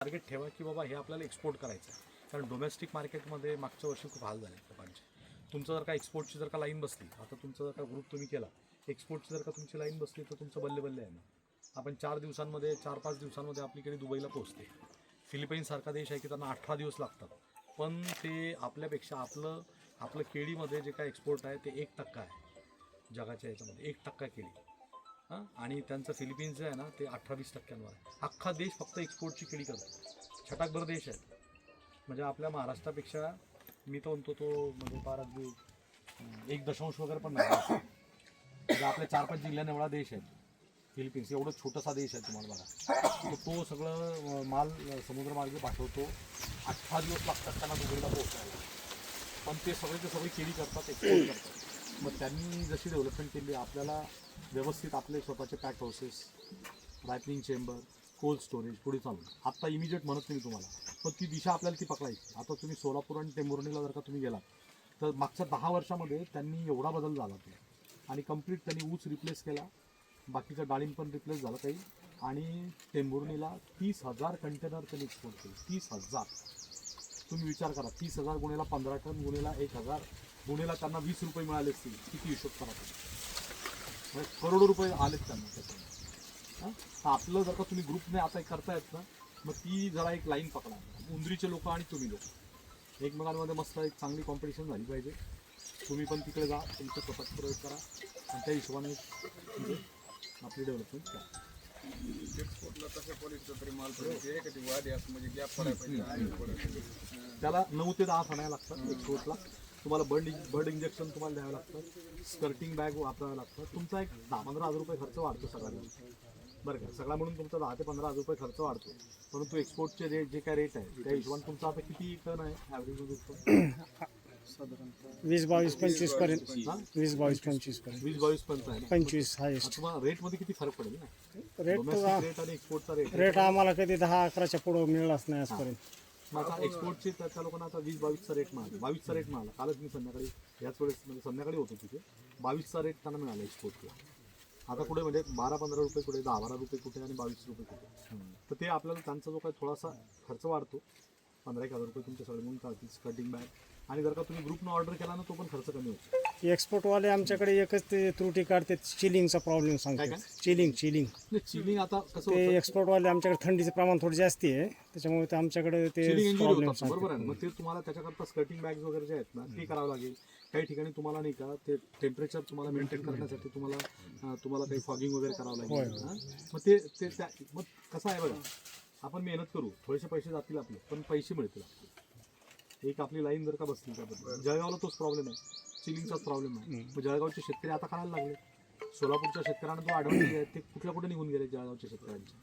Target ठेवा की बाबा हे आपल्याला एक्सपोर्ट करायचं आहे. कारण डोमेस्टिक मार्केटमध्ये मागच्या वर्षी खूप हाल झाले लोकांचे. तुमचं जर का एक्सपोर्टची जर का लाईन बसली, आता तुमचा जर का ग्रुप तुम्ही केला, एक्सपोर्टची जर का तुमची लाईन बसली तर तुमचं बल्ले बल्ले आहे ना. आपण 4-5 दिवसांमध्ये आपली केळी दुबईला पोहोचते. फिलिपाईनसारखा देश आहे की त्यांना 18 दिवस लागतात, पण ते आपल्यापेक्षा आपलं केळीमध्ये जे काय एक्सपोर्ट आहे ते 1% आहे जगाच्या याच्यामध्ये. 1% केळी. हां, आणि त्यांचं फिलिपिन्स जे आहे ना ते 18-20% आहे. अख्खा देश फक्त एक्सपोर्टची केळी करतो. छटाकभर देश आहे. म्हणजे आपल्या महाराष्ट्रापेक्षा मी तर म्हणतो तो म्हणजे फार अगदी 1 वगैरे पण नाही. म्हणजे आपल्या 4-5 जिल्ह्यांना एवढा देश आहे फिलिपिन्स. एवढं छोटासा देश आहे तुम्हाला बघा. तर तो सगळं माल समुद्रमार्गे पाठवतो. 18 दिवस लागतात त्यांना दुबईला पोहोचायला, पण ते सगळे केळी करतात, एक्सपोर्ट करतात. मग त्यांनी जशी डेव्हलपमेंट केली, आपल्याला व्यवस्थित आपले स्वतःचे pack houses, ripening chamber, cold storage पुढे चालू. आत्ता इमिजिएट म्हणत नाही तुम्हाला, पण ती दिशा आपल्याला ती पकडायची. आता तुम्ही सोलापूर आणि टेंभुर्णीला जर का तुम्ही गेलात तर मागच्या 10 वर्षामध्ये त्यांनी एवढा बदल झाला तो. आणि कंप्लीट त्यांनी ऊस रिप्लेस केला, बाकीचं डाळिंब पण रिप्लेस झालं काही. आणि टेंभुर्णीला 30,000 कंटेनर त्यांनी एक्सपोर्ट केले. 30,000. तुम्ही विचार करा, 30,000 गुणेला 15 टन गुणेला 1,000 गुणेला त्यांना 20 रुपये मिळाले असतील. किती हिशोब करा तुम्ही. करोडो रुपये आलेत त्यांना त्याच्यामध्ये. हां, तर आपलं जर का तुम्ही ग्रुपने आता करतायत ना, मग ती जरा एक लाईन पकडा. उंदरीचे लोक आणि तुम्ही लोक एकमेकांमध्ये मस्त एक चांगली कॉम्पिटिशन झाली पाहिजे. तुम्ही पण तिकडे जा, तुमचं स्वतःचा प्रयोग करा आणि त्या हिशोबाने म्हणजे आपली डेव्हलपमेंट करा. एक्सपोर्टला तशा क्वालिटीचा तरी माल पाहिजे, एखादी वादी असं म्हणजे गॅप पडायला पाहिजे. त्याला 9 ते 10 फण्या लागतात एक्सपोर्टला. तुम्हाला बर्ड इंजेक्शन तुम्हाला द्यावं लागतं, स्कर्टिंग बॅग वापरावं लागतं. तुमचा एक 10-15 हजार रुपये खर्च वाढतो सगळ्यांना, बरं का. सगळा म्हणून तुमचा 10 ते 15 हजार रुपये खर्च वाढतो. परंतु एक्सपोर्टचे रेट जे काय रेट आहे त्या हिशोबाने तुमचा आता किती टन आहे ॲव्हरेजमध्ये उत्पन्न? साधारणतः 20-22-25 पर्यंत. 20-22-25 पर्यंत. 20-22 पर्यंत आहे ना. 25 हायेस्ट. तुम्हाला रेटमध्ये किती फरक पडेल ना. रेट डोमेस्टिक रेट आणि एक्सपोर्टचा रेट. रेट आम्हाला कधी 10-11च्या पुढं मिळालाच नाही आजपर्यंत. मग आता एक्सपोर्टचे त्या लोकांना आता 20-22चा रेट मिळाला. 22चा रेट मिळाला. कालच मी संध्याकाळी याच वेळेस म्हणजे संध्याकाळी होतो तिथे. 22चा रेट त्यांना मिळाला एक्सपोर्टला. आता कुठे म्हणजे 12-15 रुपये कुठे, 10-12 रुपये कुठे आणि 22 रुपये कुठे. तर ते आपल्याला त्यांचा जो काही थोडासा खर्च वाढतो, 15-1 हजार रुपये तुमच्या सगळे म्हणून चालतील. स्कर्टिंग बॅग आणि जर का तुम्ही ग्रुपनं ऑर्डर केला ना तो पण खर्च कमी होतो. एक्सपोर्टवाले आमच्याकडे एकच ते त्रुटी काढते, चिलिंगचा प्रॉब्लेम सांगतात. चिलिंग चिलिंग आता कसं ते होतं, एक्सपोर्टवाले आमच्याकडे थंडीचं प्रमाण थोडं जास्त आहे, त्याच्यामुळे ते आमच्याकडे ते चिलिंग इंजुरी प्रॉब्लेम होतात. बरोबर आहे ना. सांगतात. मग ते तुम्हाला त्याच्याकरता स्कर्टिंग बॅग्स वगैरे जे आहेत ना ते करावं लागेल. काही ठिकाणी तुम्हाला नाही का ते टेम्परेचर तुम्हाला मेंटेन करण्यासाठी तुम्हाला काही फॉगिंग वगैरे करावं लागेल. हां, मग ते मग कसं आहे बघा, आपण मेहनत करू, थोडेसे पैसे जातील आपले, पण पैसे मिळतील आपले. एक आपली लाईन जर का बसली त्याबद्दल. जळगावला तोच प्रॉब्लेम आहे, चिलिंगचाच प्रॉब्लेम आहे. मग जळगावचे शेतकरी आता करायला लागले. सोलापूरच्या शेतकऱ्यांना जो ॲडव्हान्स आहे ते कुठे निघून गेले जळगावच्या शेतकऱ्यांचे.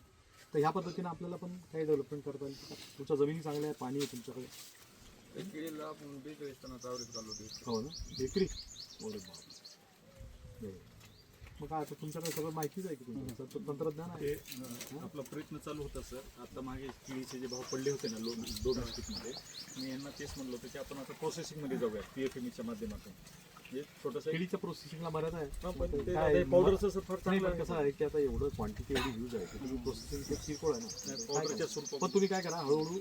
तर ह्या पद्धतीने आपल्याला पण काही डेव्हलपमेंट करता येईल. तुमच्या जमिनी चांगल्या आहे, पाणी आहे तुमच्याकडे. केळीला आपण 42 टनाचा ॲव्हरेज घालवतो. हो ना, एकरी. बरोबर. मग काय आता तुमच्याकडे सगळं माहितीच आहे की तुमचं तंत्रज्ञान आहे. आपला प्रयत्न चालू होता सर. आता मागे केळीचे जे भाव पडले होते ना डोमेस्टिकमध्ये, मी यांना तेच म्हणलं होतं की आपण आता प्रोसेसिंगमध्ये जाऊया PFMEच्या माध्यमातून. म्हणजे छोटंसं केळीच्या प्रोसेसिंगला मर्यादा आहे. पावडरचं सर फार नाही, चांगलं पण कसं आहे की आता एवढं क्वांटिटी एवढी यूज आहे की तुम्ही प्रोसेसिंग ते किरकोळ आहे ना. पावडरच्या स्वरूपात. पण तुम्ही काय करा, हळूहळू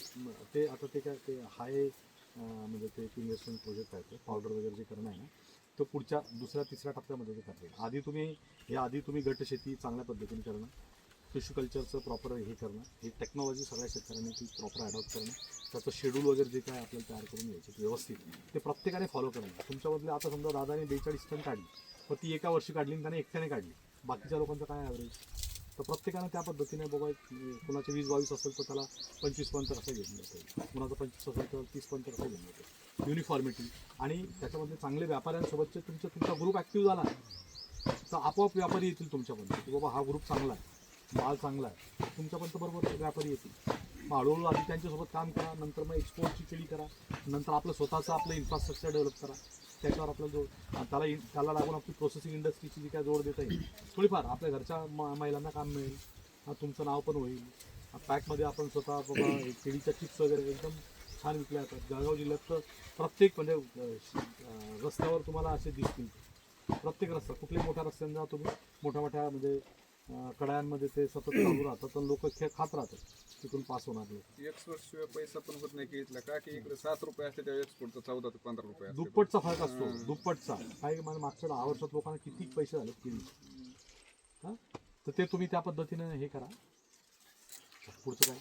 ते आता ते काय ते हाय म्हणजे ते इन्व्हेस्टमेंट प्रोजेक्ट आहे ते पावडर वगैरे जे करणं आहे ना, तो पुढच्या 2-3 टप्प्यामध्ये ते करता येईल. आधी तुम्ही गट शेती चांगल्या पद्धतीने करणं, टिश्यू कल्चरचं प्रॉपर हे करणं, ही टेक्नॉलॉजी सगळ्या शेतकऱ्यांनी ती प्रॉपर अडॉप्ट करणं, त्याचं शेड्यूल वगैरे जे काय आपल्याला तयार करून घ्यायचे व्यवस्थित ते प्रत्येकाने फॉलो करणं. तुमच्यामधले आता समजा दादाने 42 टन काढली, पण ती एका वर्षी काढली आणि त्याने एकट्याने काढली. बाकीच्या लोकांचं काय ॲव्हरेज. तर प्रत्येकानं त्या पद्धतीने बघा, कुणाचे 20-22 असेल तर त्याला 25 पर्यंत कसं घेऊन जातं, कुणाचं 25 असेल तर 30 पर्यंत कसं घेऊन जातं. युनिफॉर्मिटी आणि त्याच्यामध्ये चांगले व्यापाऱ्यांसोबतचे तुमचा ग्रुप ॲक्टिव्ह झाला तर आपोआप व्यापारी येतील तुमच्यापर्यंत की बाबा हा ग्रुप चांगला आहे, माल चांगला आहे, तुमच्यापर्यंत बरोबर व्यापारी येतील. मग हळूहळू आधी त्यांच्यासोबत काम करा, नंतर मग एक्सपोर्टची केळी करा, नंतर आपलं इन्फ्रास्ट्रक्चर डेव्हलप करा. त्याच्यावर आपला त्याला लागून आपली प्रोसेसिंग इंडस्ट्रीची जी काय जोड देता येईल, थोडीफार आपल्या घरच्या महिलांना काम मिळेल. तुमचं नाव पण होईल. पॅकमध्ये आपण स्वतः बाबा केळीच्या चिप्स वगैरे एकदम छान विकल्या जातात. जळगाव जिल्ह्यात तर प्रत्येक म्हणजे रस्त्यावर तुम्हाला असे दिसतील. प्रत्येक रस्ता, कुठल्याही मोठ्या रस्त्यांना तुम्ही मोठ्या म्हणजे कडायांमध्ये ते सतत चालू राहतात आणि लोक खात राहतात, तिथून पास होणार लोक. एक्सपोर्ट शिवाय पैसा पण होत नाही केळीतला, का की इकडे 7 रुपये असते त्या एक्सपोर्टचा 14 ते 15 रुपये असते. दुप्पटचा फरक असतो, दुप्पटचा. काही मला मागच्या 10 वर्षात लोकांना किती पैसे झाले केळीचे. हां, तर ते तुम्ही त्या पद्धतीने हे करा. पुढचं काय